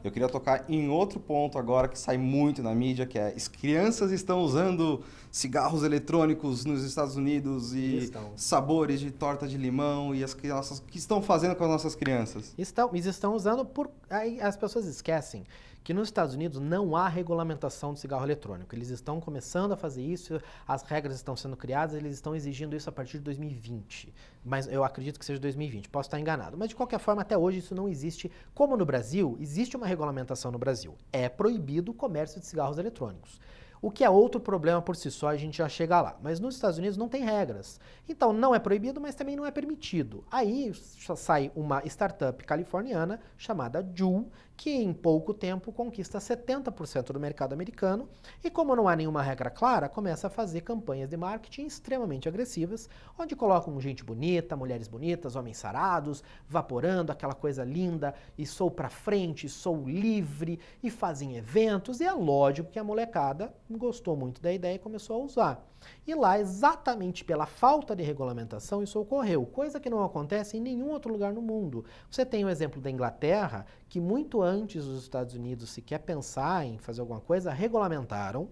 Eu queria tocar em outro ponto agora que sai muito na mídia, que é as crianças estão usando cigarros eletrônicos nos Estados Unidos e Estão. sabores de torta de limão e as crianças, o que estão fazendo com as nossas crianças? Estão usando por. Aí as pessoas esquecem que nos Estados Unidos não há regulamentação do cigarro eletrônico. Eles estão começando a fazer isso, as regras estão sendo criadas, eles estão exigindo isso a partir de 2020. Mas eu acredito que seja 2020, posso estar enganado. Mas de qualquer forma, até hoje isso não existe. Como no Brasil, existe uma regulamentação no Brasil. É proibido o comércio de cigarros eletrônicos. O que é outro problema por si só, a gente já chega lá. Mas nos Estados Unidos não tem regras. Então não é proibido, mas também não é permitido. Aí sai uma startup californiana chamada Juul, que em pouco tempo conquista 70% do mercado americano e, como não há nenhuma regra clara, começa a fazer campanhas de marketing extremamente agressivas, onde colocam gente bonita, mulheres bonitas, homens sarados, vaporando, aquela coisa linda, e sou pra frente, sou livre, e fazem eventos, e é lógico que a molecada gostou muito da ideia e começou a usar. E lá, exatamente pela falta de regulamentação, isso ocorreu, coisa que não acontece em nenhum outro lugar no mundo. Você tem o exemplo da Inglaterra, que muito antes dos Estados Unidos sequer pensar em fazer alguma coisa, regulamentaram.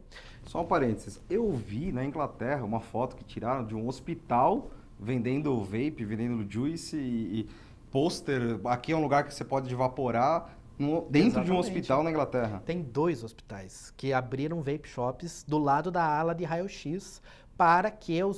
Só um parênteses, eu vi na Inglaterra uma foto que tiraram de um hospital vendendo vape, vendendo juice e pôster. Aqui é um lugar que você pode evaporar dentro de um Exatamente. hospital na Inglaterra. Tem 2 hospitais que abriram vape shops do lado da ala de raio-x para que o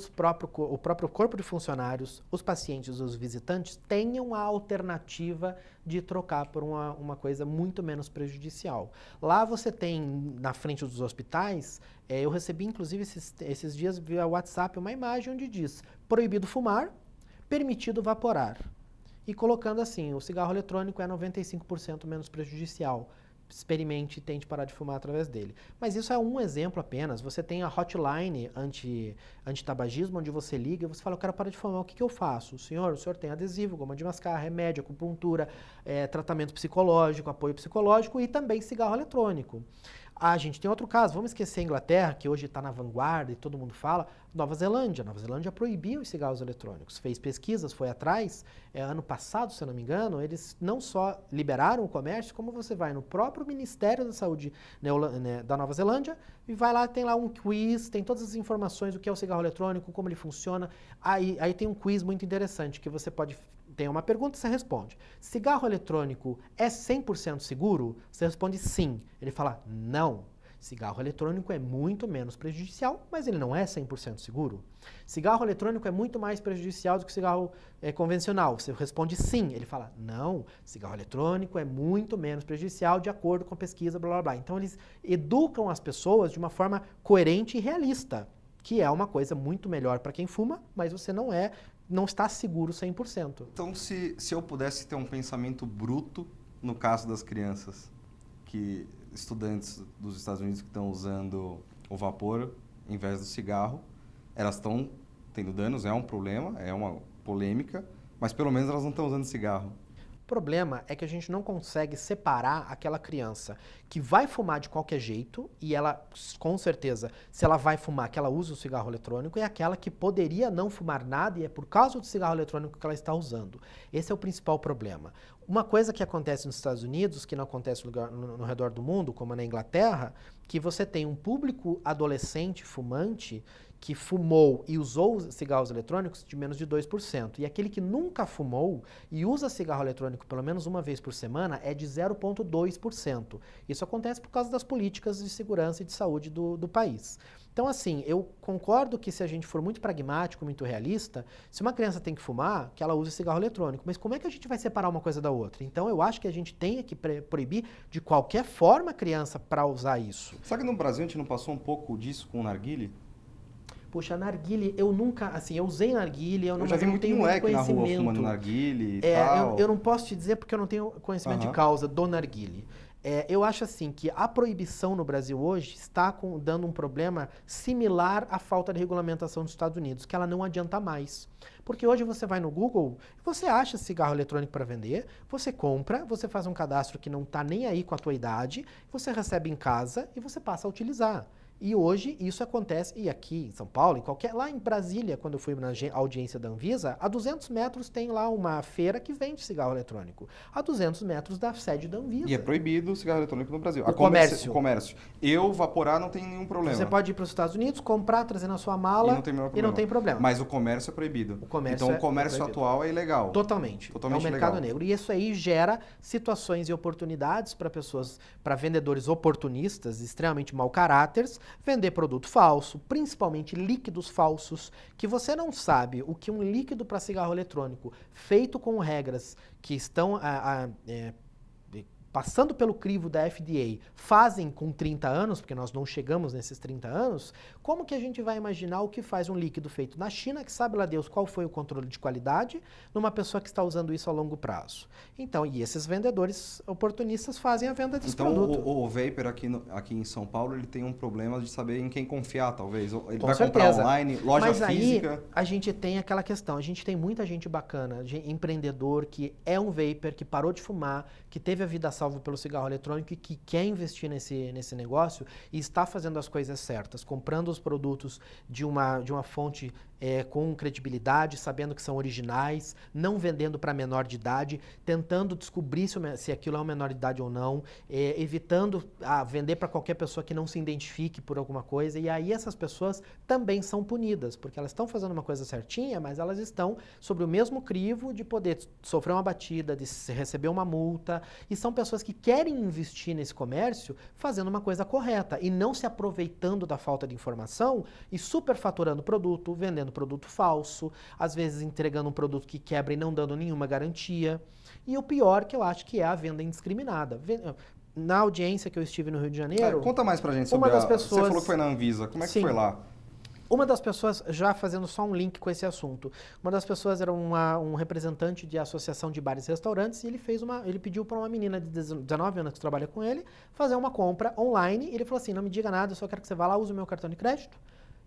próprio corpo de funcionários, os pacientes, os visitantes tenham a alternativa de trocar por uma coisa muito menos prejudicial. Lá você tem, na frente dos hospitais, eu recebi inclusive esses dias via WhatsApp uma imagem onde diz proibido fumar, permitido vaporar. E colocando assim, o cigarro eletrônico é 95% menos prejudicial. Experimente e tente parar de fumar através dele. Mas isso é um exemplo apenas. Você tem a hotline anti-tabagismo, onde você liga e você fala, eu quero parar de fumar, o que eu faço? O senhor tem adesivo, goma de mascar, remédio, acupuntura, tratamento psicológico, apoio psicológico e também cigarro eletrônico. A gente tem outro caso, vamos esquecer a Inglaterra, que hoje está na vanguarda e todo mundo fala, Nova Zelândia. Nova Zelândia proibiu os cigarros eletrônicos, fez pesquisas, foi atrás, ano passado, se eu não me engano, eles não só liberaram o comércio, como você vai no próprio Ministério da Saúde da Nova Zelândia e vai lá, tem lá um quiz, tem todas as informações do que é o cigarro eletrônico, como ele funciona, aí tem um quiz muito interessante que você pode... Tem uma pergunta e você responde. Cigarro eletrônico é 100% seguro? Você responde sim. Ele fala não. Cigarro eletrônico é muito menos prejudicial, mas ele não é 100% seguro. Cigarro eletrônico é muito mais prejudicial do que cigarro convencional. Você responde sim. Ele fala não. Cigarro eletrônico é muito menos prejudicial de acordo com a pesquisa, blá blá blá. Então eles educam as pessoas de uma forma coerente e realista, que é uma coisa muito melhor para quem fuma, mas você não está seguro 100%. Então, se eu pudesse ter um pensamento bruto no caso das crianças, que estudantes dos Estados Unidos que estão usando o vapor em vez do cigarro, elas estão tendo danos, é um problema, é uma polêmica, mas pelo menos elas não estão usando cigarro. O problema é que a gente não consegue separar aquela criança que vai fumar de qualquer jeito, e ela, com certeza, se ela vai fumar, que ela usa o cigarro eletrônico, e aquela que poderia não fumar nada e é por causa do cigarro eletrônico que ela está usando. Esse é o principal problema. Uma coisa que acontece nos Estados Unidos, que não acontece no redor do mundo, como na Inglaterra, que você tem um público adolescente fumante que fumou e usou cigarros eletrônicos de menos de 2%. E aquele que nunca fumou e usa cigarro eletrônico pelo menos uma vez por semana é de 0,2%. Isso acontece por causa das políticas de segurança e de saúde do país. Então, assim, eu concordo que se a gente for muito pragmático, muito realista, se uma criança tem que fumar, que ela use cigarro eletrônico. Mas como é que a gente vai separar uma coisa da outra? Então, eu acho que a gente tem que proibir de qualquer forma a criança para usar isso. Sabe que no Brasil a gente não passou um pouco disso com o narguilé? Puxa, narguilé, eu nunca, assim, eu usei narguilé, Eu já vi muito moleque na rua fumando narguilé e tal. Eu não posso te dizer porque eu não tenho conhecimento de causa do narguilé. Eu acho assim que a proibição no Brasil hoje está dando um problema similar à falta de regulamentação dos Estados Unidos, que ela não adianta mais. Porque hoje você vai no Google, você acha cigarro eletrônico para vender, você compra, você faz um cadastro que não está nem aí com a tua idade, você recebe em casa e você passa a utilizar. E hoje isso acontece, e aqui em São Paulo, lá em Brasília, quando eu fui na audiência da Anvisa, a 200 metros tem lá uma feira que vende cigarro eletrônico. A 200 metros da sede da Anvisa. E é proibido o cigarro eletrônico no Brasil. O comércio. O comércio. Eu vaporar não tem nenhum problema. Você pode ir para os Estados Unidos, comprar, trazer na sua mala e não tem problema. Mas o comércio é proibido. Então o comércio atual é ilegal. Totalmente. É um mercado negro. E isso aí gera situações e oportunidades para pessoas, para vendedores oportunistas, extremamente mau caráteres, vender produto falso, principalmente líquidos falsos, que você não sabe o que um líquido para cigarro eletrônico feito com regras que estão passando pelo crivo da FDA, fazem com 30 anos, porque nós não chegamos nesses 30 anos, como que a gente vai imaginar o que faz um líquido feito na China, que sabe lá Deus qual foi o controle de qualidade, numa pessoa que está usando isso a longo prazo? Então, e esses vendedores oportunistas fazem a venda desse produto. Então, o vapor aqui em São Paulo, ele tem um problema de saber em quem confiar, talvez. Ele Com vai certeza. comprar online, loja Mas física. Aí, a gente tem aquela questão, a gente tem muita gente bacana, empreendedor que é um vapor, que parou de fumar, que teve a vida salva pelo cigarro eletrônico e que quer investir nesse negócio e está fazendo as coisas certas, comprando os produtos de uma fonte com credibilidade, sabendo que são originais, não vendendo para menor de idade, tentando descobrir se aquilo é uma menor de idade ou não, evitando vender para qualquer pessoa que não se identifique por alguma coisa. E aí essas pessoas também são punidas, porque elas estão fazendo uma coisa certinha, mas elas estão sobre o mesmo crivo de poder sofrer uma batida, de receber uma multa, e são pessoas que querem investir nesse comércio fazendo uma coisa correta e não se aproveitando da falta de informação e superfaturando produto, vendendo produto falso, às vezes entregando um produto que quebra e não dando nenhuma garantia. E o pior, que eu acho que é a venda indiscriminada. Na audiência que eu estive no Rio de Janeiro... Conta mais pra gente sobre Você falou que foi na Anvisa. Como é que foi lá? Uma das pessoas, já fazendo só um link com esse assunto, uma das pessoas era um representante de associação de bares e restaurantes e ele pediu para uma menina de 19 anos que trabalha com ele fazer uma compra online e ele falou assim, não me diga nada, eu só quero que você vá lá, use o meu cartão de crédito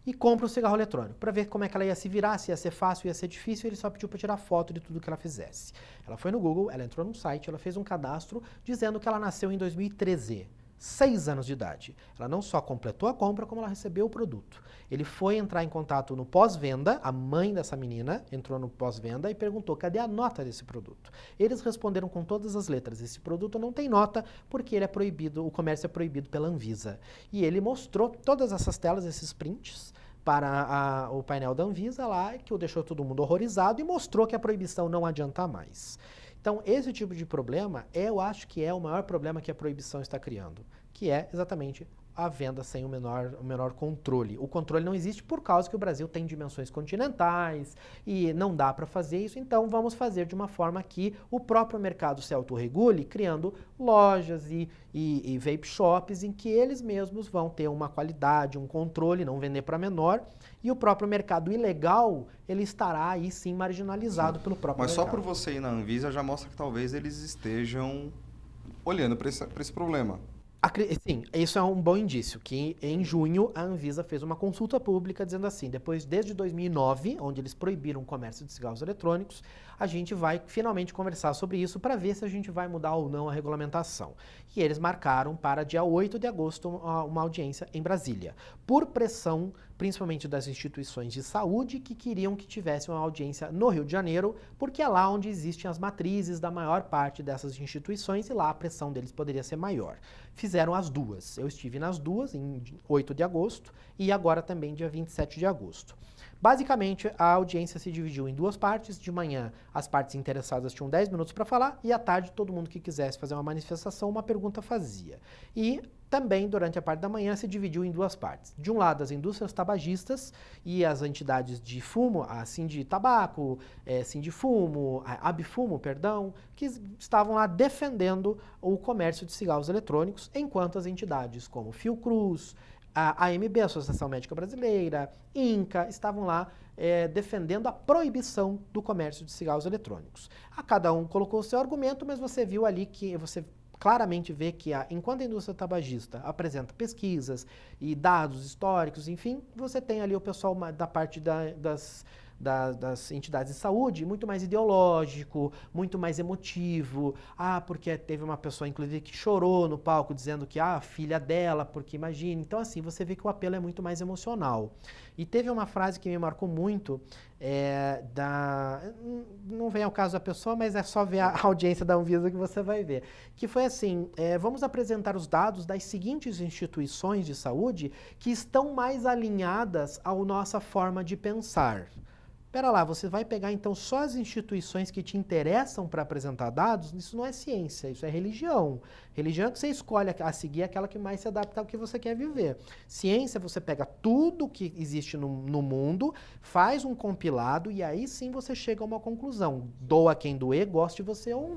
e compre um cigarro eletrônico, para ver como é que ela ia se virar, se ia ser fácil, ia ser difícil, ele só pediu para tirar foto de tudo que ela fizesse. Ela foi no Google, ela entrou no site, ela fez um cadastro dizendo que ela nasceu em 2013. 6 anos de idade. Ela não só completou a compra, como ela recebeu o produto. Ele foi entrar em contato no pós-venda, a mãe dessa menina entrou no pós-venda e perguntou, cadê a nota desse produto? Eles responderam com todas as letras, esse produto não tem nota porque ele é proibido, o comércio é proibido pela Anvisa. E ele mostrou todas essas telas, esses prints, para o painel da Anvisa lá, que o deixou todo mundo horrorizado e mostrou que a proibição não adianta mais. Então, esse tipo de problema, eu acho que é o maior problema que a proibição está criando, que é exatamente a venda sem o menor controle. O controle não existe por causa que o Brasil tem dimensões continentais e não dá para fazer isso, então vamos fazer de uma forma que o próprio mercado se autorregule, criando lojas e vape shops em que eles mesmos vão ter uma qualidade, um controle, não vender para menor, e o próprio mercado ilegal, ele estará aí sim marginalizado pelo próprio mercado. Mas só por você ir na Anvisa já mostra que talvez eles estejam olhando para esse problema. Sim, isso é um bom indício, que em junho a Anvisa fez uma consulta pública dizendo assim, desde 2009, onde eles proibiram o comércio de cigarros eletrônicos, a gente vai finalmente conversar sobre isso para ver se a gente vai mudar ou não a regulamentação. E eles marcaram para dia 8 de agosto uma audiência em Brasília, por pressão principalmente das instituições de saúde que queriam que tivesse uma audiência no Rio de Janeiro, porque é lá onde existem as matrizes da maior parte dessas instituições e lá a pressão deles poderia ser maior. Fizeram as duas. Eu estive nas duas, em 8 de agosto e agora também dia 27 de agosto. Basicamente, a audiência se dividiu em duas partes. De manhã, as partes interessadas tinham 10 minutos para falar e à tarde, todo mundo que quisesse fazer uma manifestação, uma pergunta fazia. E também, durante a parte da manhã, se dividiu em duas partes. De um lado, as indústrias tabagistas e as entidades de fumo, a Sindi Tabaco, Sindi Fumo, a Abfumo, perdão, que estavam lá defendendo o comércio de cigarros eletrônicos, enquanto as entidades como Fiocruz, a AMB, Associação Médica Brasileira, INCA, estavam lá defendendo a proibição do comércio de cigarros eletrônicos. A cada um colocou o seu argumento, mas você viu ali que você claramente vê que enquanto a indústria tabagista apresenta pesquisas e dados históricos, enfim, você tem ali o pessoal da parte das entidades de saúde, muito mais ideológico, muito mais emotivo. Ah, porque teve uma pessoa, inclusive, que chorou no palco dizendo que a filha dela, porque imagine. Então, assim, você vê que o apelo é muito mais emocional. E teve uma frase que me marcou muito, não vem ao caso da pessoa, mas é só ver a audiência da Anvisa que você vai ver. Que foi assim, vamos apresentar os dados das seguintes instituições de saúde que estão mais alinhadas à nossa forma de pensar. Pera lá, você vai pegar então só as instituições que te interessam para apresentar dados? Isso não é ciência, isso é religião. Religião é que você escolhe a seguir aquela que mais se adapta ao que você quer viver. Ciência, você pega tudo que existe no mundo, faz um compilado e aí sim você chega a uma conclusão. Doa quem doer, goste você ou não.